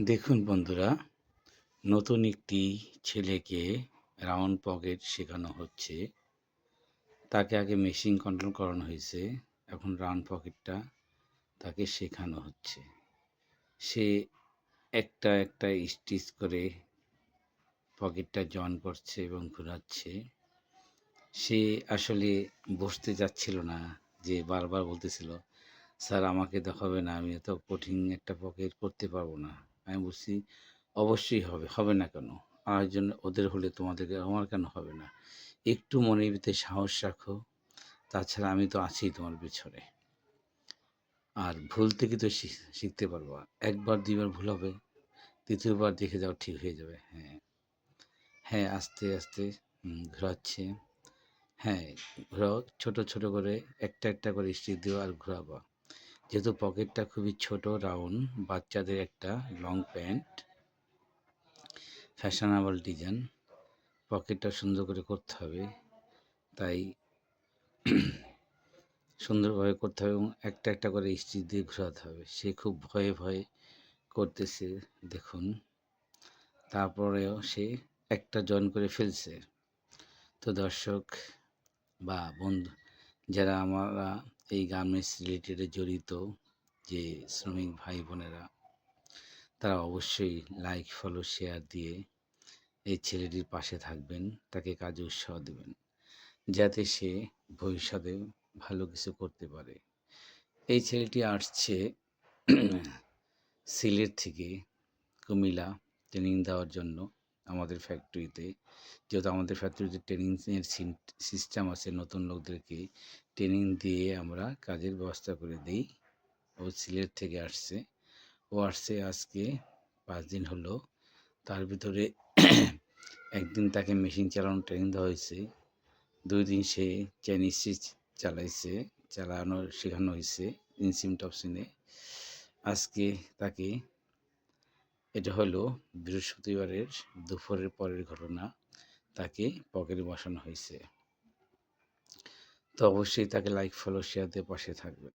দেখুন বন্ধুরা, নতুন একটি ছেলেকে রাউন্ড পকেট শেখানো হচ্ছে। তাকে আগে মেশিন কন্ট্রোল করানো হয়েছে। এখন রাউন্ড পকেটটা তাকে শেখানো হচ্ছে। সে একটা স্টিচ করে পকেটটা জয়েন করছে এবং ঘোরাচ্ছে। সে আসলে বসতে চাচ্ছিল না, যে বারবার বলতেছিল, "স্যার আমাকে তো হবে না, আমি এত কঠিন একটা পকেট করতে পারবো না।" আমি বলছি, "অবশ্যই হবে, হবে না কেন? আরেকজন ওদের হলে তোমাদেরকে আমার কেন হবে না? একটু মনের ভিতরে সাহস রাখো, তাছাড়া আমি তো আছি তোমার পেছনে। আর ভুল থেকে তো শিখতে পারবা। ১ বার ২ বার ভুল হবে, ৩য় বার দেখে যাও ঠিক হয়ে যাবে।" হ্যাঁ, হ্যাঁ, আস্তে ঘোরাচ্ছে। হ্যাঁ, ঘোরাও ছোট করে একটা করে স্টিচ দিও আর ঘোরাবা। যেহেতু পকেটটা খুবই ছোট, রাউন্ড, বাচ্চাদের একটা লং প্যান্ট, ফ্যাশনেবল ডিজাইন, পকেটটা সুন্দর করে করতে হবে। তাই সুন্দরভাবে করতে হবে এবং একটা করে স্টিচ দিয়ে ঘোরাতে হবে। সে খুব ভয়ে করতেছে, দেখুন। তারপরেও সে একটা জয়েন করে ফেলছে। তো দর্শক বা বন্ধু, যারা আমরা এই গার্মেন্টস রিলেটেডে জড়িত, যে শ্রমিক ভাই বোনেরা, তারা অবশ্যই লাইক, ফলো, শেয়ার দিয়ে এই ছেলেটির পাশে থাকবেন, তাকে কাজে উৎসাহ দেবেন, যাতে সে ভবিষ্যতে ভালো কিছু করতে পারে। এই ছেলেটি আসছে সিলেট থেকে কুমিল্লা ট্রেনিং দেওয়ার জন্য আমাদের ফ্যাক্টরিতে। যেহেতু আমাদের ফ্যাক্টরিতে ট্রেনিংয়ের সিস্টেম আছে, নতুন লোকদেরকে ট্রেনিং দিয়ে আমরা কাজের ব্যবস্থা করে দিই। ও সিলেট থেকে আসছে। ও আসছে আজকে ৫ দিন হলো। তার ভিতরে ১ দিন তাকে মেশিন চালানোর ট্রেনিং দেওয়া হয়েছে। ২ দিন সে চেইন স্টিচ চালাইছে, শেখানো হয়েছে ইনসিম টপসিনে। আজকে তাকে, এটা হলো বৃহস্পতিবারের দুপুরের পরের ঘটনা, তাকে পকেটে বসানো হয়েছে। তো অবশ্যই তাকে লাইক, ফলো, শেয়ার দিয়ে পাশে থাকবেন।